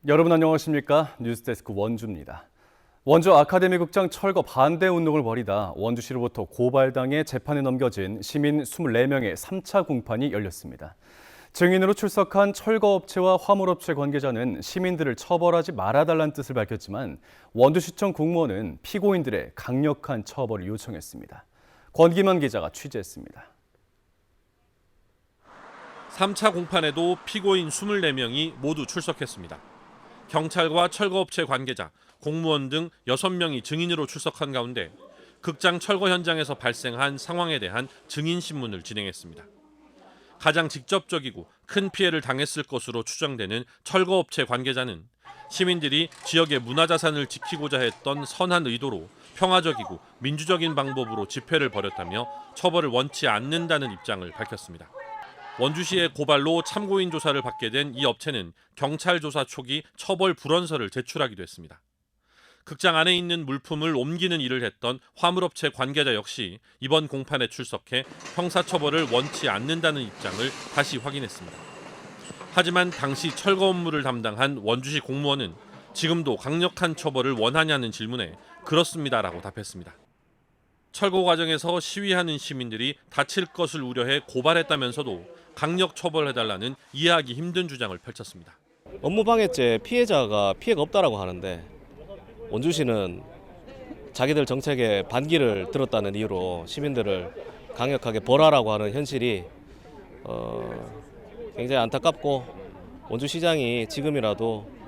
여러분 안녕하십니까? 뉴스데스크 원주입니다. 원주 아카데미 극장 철거 반대 운동을 벌이다 원주시로부터 고발당해 재판에 넘겨진 시민 24명의 3차 공판이 열렸습니다. 증인으로 출석한 철거업체와 화물업체 관계자는 시민들을 처벌하지 말아달라는 뜻을 밝혔지만 원주시청 공무원은 피고인들의 강력한 처벌을 요청했습니다. 권기만 기자가 취재했습니다. 3차 공판에도 피고인 24명이 모두 출석했습니다. 경찰과 철거업체 관계자, 공무원 등 6명이 증인으로 출석한 가운데 극장 철거 현장에서 발생한 상황에 대한 증인 신문을 진행했습니다. 가장 직접적이고 큰 피해를 당했을 것으로 추정되는 철거업체 관계자는 시민들이 지역의 문화자산을 지키고자 했던 선한 의도로 평화적이고 민주적인 방법으로 집회를 벌였다며 처벌을 원치 않는다는 입장을 밝혔습니다. 원주시의 고발로 참고인 조사를 받게 된 이 업체는 경찰 조사 초기 처벌 불원서를 제출하기도 했습니다. 극장 안에 있는 물품을 옮기는 일을 했던 화물업체 관계자 역시 이번 공판에 출석해 형사처벌을 원치 않는다는 입장을 다시 확인했습니다. 하지만 당시 철거 업무를 담당한 원주시 공무원은 지금도 강력한 처벌을 원하냐는 질문에 그렇습니다라고 답했습니다. 철거 과정에서 시위하는 시민들이 다칠 것을 우려해 고발했다면서도 강력 처벌해달라는 이해하기 힘든 주장을 펼쳤습니다. 업무방해죄 피해자가 피해가 없다라고 하는데 원주시는 자기들 정책에 반기를 들었다는 이유로 시민들을 강력하게 벌하라고 하는 현실이 굉장히 안타깝고 원주시장이 지금이라도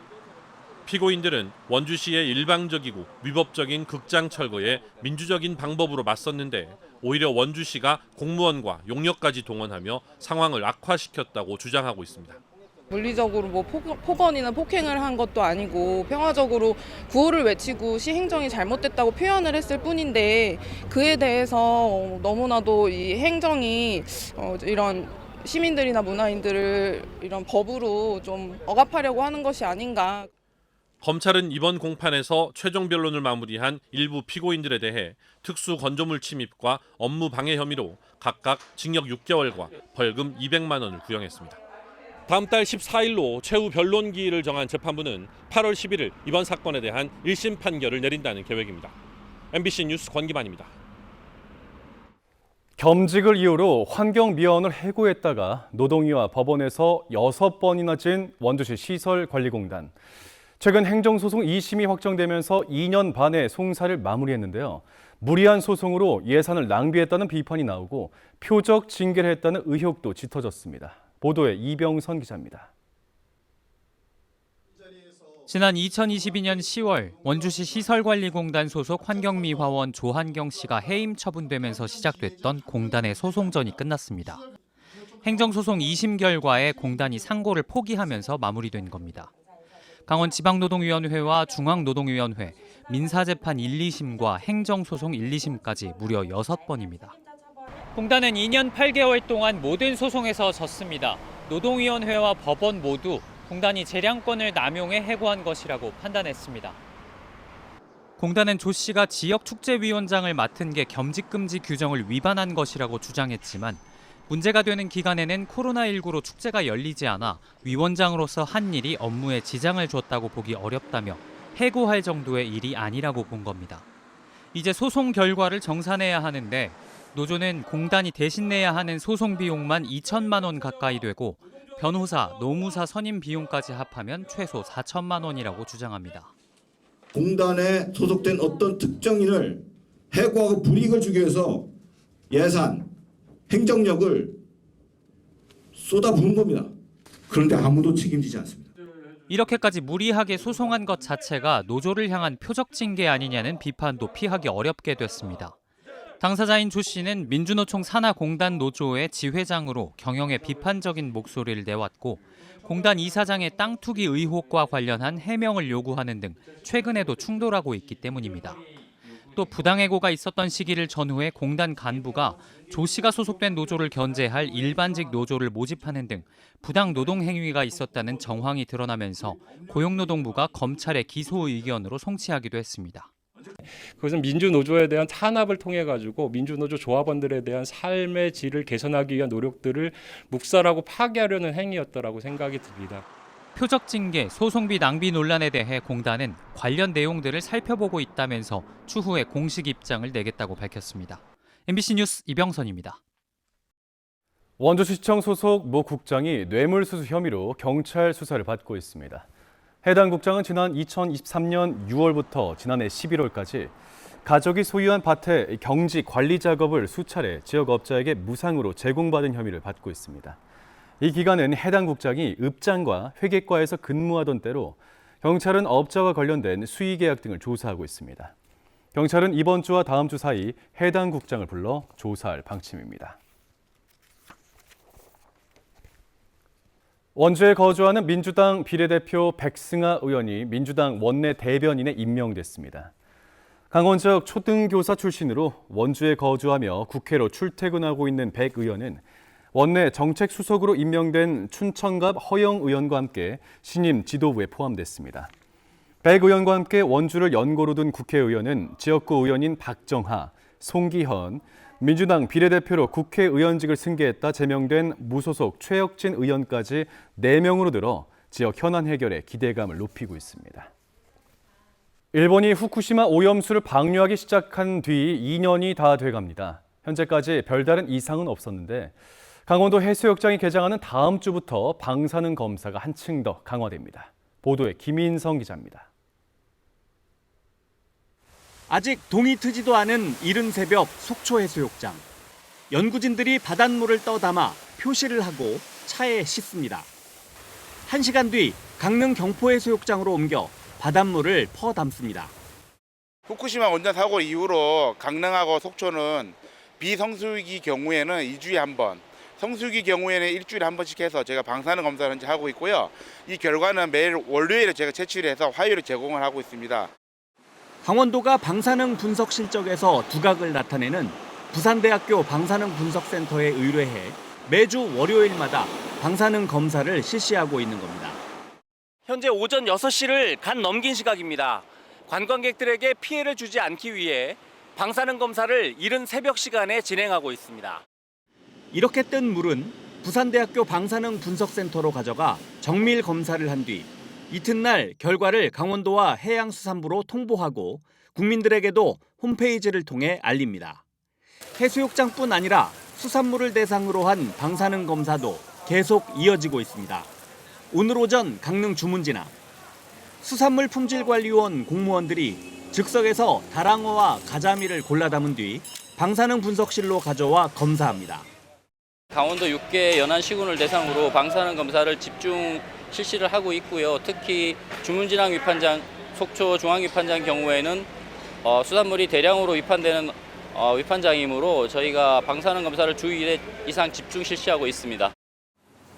피고인들은 원주시의 일방적이고 위법적인 극장 철거에 민주적인 방법으로 맞섰는데 오히려 원주시가 공무원과 용역까지 동원하며 상황을 악화시켰다고 주장하고 있습니다. 물리적으로 뭐 폭언이나 폭행을 한 것도 아니고 평화적으로 구호를 외치고 시행정이 잘못됐다고 표현을 했을 뿐인데 그에 대해서 너무나도 이 행정이 이런 시민들이나 문화인들을 이런 법으로 좀 억압하려고 하는 것이 아닌가. 검찰은 이번 공판에서 최종 변론을 마무리한 일부 피고인들에 대해 특수 건조물 침입과 업무 방해 혐의로 각각 징역 6개월과 벌금 200만 원을 구형했습니다. 다음 달 14일로 최후 변론 기일을 정한 재판부는 8월 11일 이번 사건에 대한 1심 판결을 내린다는 계획입니다. MBC 뉴스 권기만입니다. 겸직을 이유로 환경미화원을 해고했다가 노동위와 법원에서 6번이나 진 원주시 시설관리공단. 최근 행정소송 2심이 확정되면서 2년 반의 송사를 마무리했는데요. 무리한 소송으로 예산을 낭비했다는 비판이 나오고 표적 징계를 했다는 의혹도 짙어졌습니다. 보도에 이병선 기자입니다. 지난 2022년 10월 원주시 시설관리공단 소속 환경미화원 조한경 씨가 해임 처분되면서 시작됐던 공단의 소송전이 끝났습니다. 행정소송 2심 결과에 공단이 상고를 포기하면서 마무리된 겁니다. 강원지방노동위원회와 중앙노동위원회, 민사재판 1, 2심과 행정소송 1, 2심까지 무려 6번입니다. 공단은 2년 8개월 동안 모든 소송에서 졌습니다. 노동위원회와 법원 모두 공단이 재량권을 남용해 해고한 것이라고 판단했습니다. 공단은 조 씨가 지역축제위원장을 맡은 게 겸직금지 규정을 위반한 것이라고 주장했지만 문제가 되는 기간에는 코로나19로 축제가 열리지 않아 위원장으로서 한 일이 업무에 지장을 줬다고 보기 어렵다며 해고할 정도의 일이 아니라고 본 겁니다. 이제 소송 결과를 정산해야 하는데 노조는 공단이 대신 내야 하는 소송 비용만 2천만 원 가까이 되고 변호사, 노무사 선임 비용까지 합하면 최소 4천만 원이라고 주장합니다. 공단에 소속된 어떤 특정인을 해고하고 불이익을 주기 위해서 예산, 행정력을 쏟아부은 겁니다. 그런데 아무도 책임지지 않습니다. 이렇게까지 무리하게 소송한 것 자체가 노조를 향한 표적 징계 아니냐는 비판도 피하기 어렵게 됐습니다. 당사자인 조 씨는 민주노총 산하공단 노조의 지회장으로 경영에 비판적인 목소리를 내왔고 공단 이사장의 땅 투기 의혹과 관련한 해명을 요구하는 등 최근에도 충돌하고 있기 때문입니다. 또 부당해고가 있었던 시기를 전후해 공단 간부가 조 씨가 소속된 노조를 견제할 일반직 노조를 모집하는 등 부당 노동 행위가 있었다는 정황이 드러나면서 고용노동부가 검찰의 기소 의견으로 송치하기도 했습니다. 그것은 민주노조에 대한 탄압을 통해 가지고 민주노조 조합원들에 대한 삶의 질을 개선하기 위한 노력들을 묵살하고 파괴하려는 행위였다라고 생각이 듭니다. 표적 징계, 소송비 낭비 논란에 대해 공단은 관련 내용들을 살펴보고 있다면서 추후에 공식 입장을 내겠다고 밝혔습니다. MBC 뉴스 이병선입니다. 원주시청 소속 모 국장이 뇌물수수 혐의로 경찰 수사를 받고 있습니다. 해당 국장은 지난 2023년 6월부터 지난해 11월까지 가족이 소유한 밭의 경지 관리 작업을 수차례 지역업자에게 무상으로 제공받은 혐의를 받고 있습니다. 이 기간은 해당 국장이 읍장과 회계과에서 근무하던 때로 경찰은 업자와 관련된 수의계약 등을 조사하고 있습니다. 경찰은 이번 주와 다음 주 사이 해당 국장을 불러 조사할 방침입니다. 원주에 거주하는 민주당 비례대표 백승아 의원이 민주당 원내 대변인에 임명됐습니다. 강원 지역 초등교사 출신으로 원주에 거주하며 국회로 출퇴근하고 있는 백 의원은 원내 정책수석으로 임명된 춘천갑 허영 의원과 함께 신임 지도부에 포함됐습니다. 백 의원과 함께 원주를 연고로 둔 국회의원은 지역구 의원인 박정하, 송기현, 민주당 비례대표로 국회의원직을 승계했다 제명된 무소속 최혁진 의원까지 4명으로 들어 지역 현안 해결에 기대감을 높이고 있습니다. 일본이 후쿠시마 오염수를 방류하기 시작한 뒤 2년이 다 돼갑니다. 현재까지 별다른 이상은 없었는데 강원도 해수욕장이 개장하는 다음 주부터 방사능 검사가 한층 더 강화됩니다. 보도에 김인성 기자입니다. 아직 동이 트지도 않은 이른 새벽 속초해수욕장. 연구진들이 바닷물을 떠담아 표시를 하고 차에 싣습니다. 1시간 뒤 강릉 경포해수욕장으로 옮겨 바닷물을 퍼 담습니다. 후쿠시마 원전 사고 이후로 강릉하고 속초는 비성수기 경우에는 2주에 한 번, 성수기 경우에는 일주일에 한 번씩 해서 제가 방사능 검사를 현재 하고 있고요. 이 결과는 매일 월요일에 제가 채취를 해서 화요일에 제공을 하고 있습니다. 강원도가 방사능 분석 실적에서 두각을 나타내는 부산대학교 방사능분석센터에 의뢰해 매주 월요일마다 방사능 검사를 실시하고 있는 겁니다. 현재 오전 6시를 간 넘긴 시각입니다. 관광객들에게 피해를 주지 않기 위해 방사능 검사를 이른 새벽 시간에 진행하고 있습니다. 이렇게 뜬 물은 부산대학교 방사능분석센터로 가져가 정밀 검사를 한 뒤 이튿날 결과를 강원도와 해양수산부로 통보하고 국민들에게도 홈페이지를 통해 알립니다. 해수욕장뿐 아니라 수산물을 대상으로 한 방사능 검사도 계속 이어지고 있습니다. 오늘 오전 강릉 주문진항 수산물 품질관리원 공무원들이 즉석에서 다랑어와 가자미를 골라 담은 뒤 방사능 분석실로 가져와 검사합니다. 강원도 6개 연안 시군을 대상으로 방사능 검사를 집중 실시를 하고 있고요. 특히 주문진항 위판장, 속초 중앙 위판장 경우에는 수산물이 대량으로 위판되는 위판장이므로 저희가 방사능 검사를 주 1회 이상 집중 실시하고 있습니다.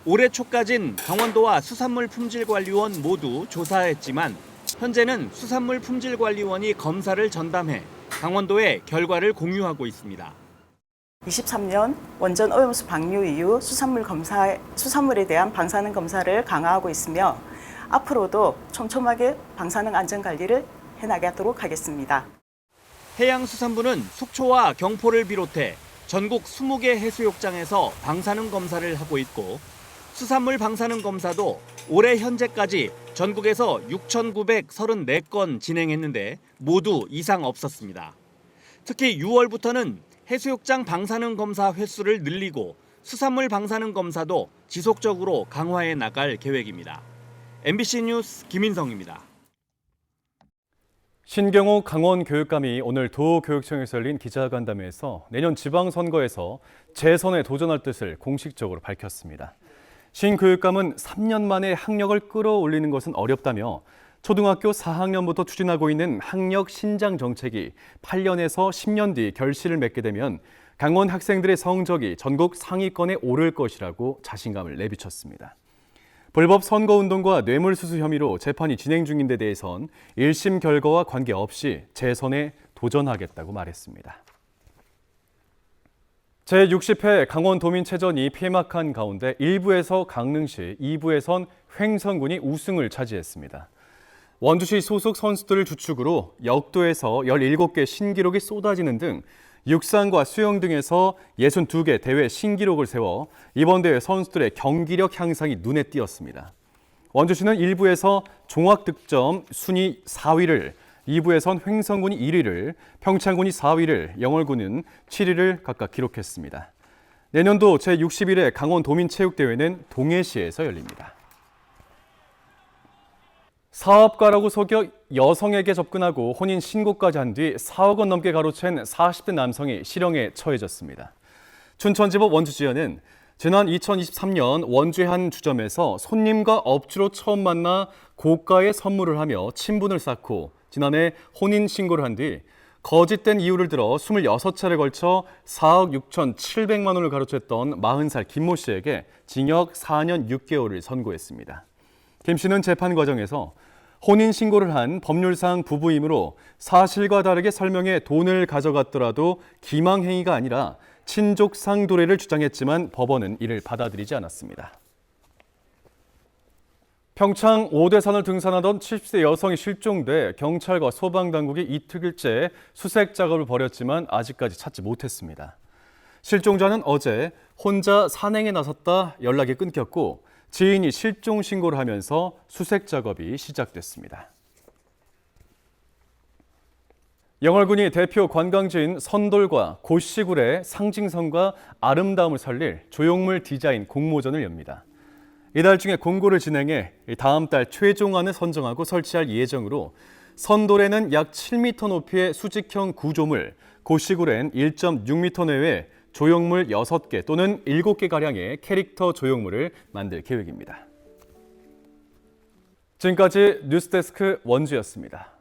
올해 초까진 강원도와 수산물 품질관리원 모두 조사했지만 현재는 수산물 품질관리원이 검사를 전담해 강원도에 결과를 공유하고 있습니다. 23년 원전 오염수 방류 이후 수산물에 대한 방사능 검사를 강화하고 있으며 앞으로도 촘촘하게 방사능 안전 관리를 해나가도록 하겠습니다. 해양수산부는 속초와 경포를 비롯해 전국 20개 해수욕장에서 방사능 검사를 하고 있고 수산물 방사능 검사도 올해 현재까지 전국에서 6,934건 진행했는데 모두 이상 없었습니다. 특히 6월부터는 해수욕장 방사능 검사 횟수를 늘리고 수산물 방사능 검사도 지속적으로 강화해 나갈 계획입니다. MBC 뉴스 김인성입니다. 신경호 강원교육감이 오늘 도교육청에서 열린 기자간담회에서 내년 지방선거에서 재선에 도전할 뜻을 공식적으로 밝혔습니다. 신 교육감은 3년 만에 학력을 끌어올리는 것은 어렵다며 초등학교 4학년부터 추진하고 있는 학력 신장 정책이 8년에서 10년 뒤 결실을 맺게 되면 강원 학생들의 성적이 전국 상위권에 오를 것이라고 자신감을 내비쳤습니다. 불법 선거운동과 뇌물수수 혐의로 재판이 진행 중인 데 대해선 1심 결과와 관계없이 재선에 도전하겠다고 말했습니다. 제60회 강원도민체전이 폐막한 가운데 1부에서 강릉시, 2부에선 횡성군이 우승을 차지했습니다. 원주시 소속 선수들을 주축으로 역도에서 17개 신기록이 쏟아지는 등 육상과 수영 등에서 62개 대회 신기록을 세워 이번 대회 선수들의 경기력 향상이 눈에 띄었습니다. 원주시는 1부에서 종합득점 순위 4위를, 2부에선 횡성군이 1위를, 평창군이 4위를, 영월군은 7위를 각각 기록했습니다. 내년도 제61회 강원도민체육대회는 동해시에서 열립니다. 사업가라고 속여 여성에게 접근하고 혼인 신고까지 한 뒤 4억 원 넘게 가로챈 40대 남성이 실형에 처해졌습니다. 춘천지법 원주지연은 지난 2023년 원주의 한 주점에서 손님과 업주로 처음 만나 고가의 선물을 하며 친분을 쌓고 지난해 혼인 신고를 한 뒤 거짓된 이유를 들어 26차례에 걸쳐 4억 6,700만 원을 가로챘던 40살 김모 씨에게 징역 4년 6개월을 선고했습니다. 김 씨는 재판 과정에서 혼인 신고를 한 법률상 부부이므로 사실과 다르게 설명해 돈을 가져갔더라도 기망행위가 아니라 친족상 도래를 주장했지만 법원은 이를 받아들이지 않았습니다. 평창 오대산을 등산하던 70세 여성이 실종돼 경찰과 소방당국이 이틀째 수색 작업을 벌였지만 아직까지 찾지 못했습니다. 실종자는 어제 혼자 산행에 나섰다 연락이 끊겼고 지인이 실종 신고를 하면서 수색 작업이 시작됐습니다. 영월군이 대표 관광지인 선돌과 고시굴의 상징성과 아름다움을 살릴 조형물 디자인 공모전을 엽니다. 이달 중에 공고를 진행해 다음 달 최종안을 선정하고 설치할 예정으로 선돌에는 약 7m 높이의 수직형 구조물, 고시굴엔 1.6m 내외 조형물 6개 또는 7개가량의 캐릭터 조형물을 만들 계획입니다. 지금까지 뉴스데스크 원주였습니다.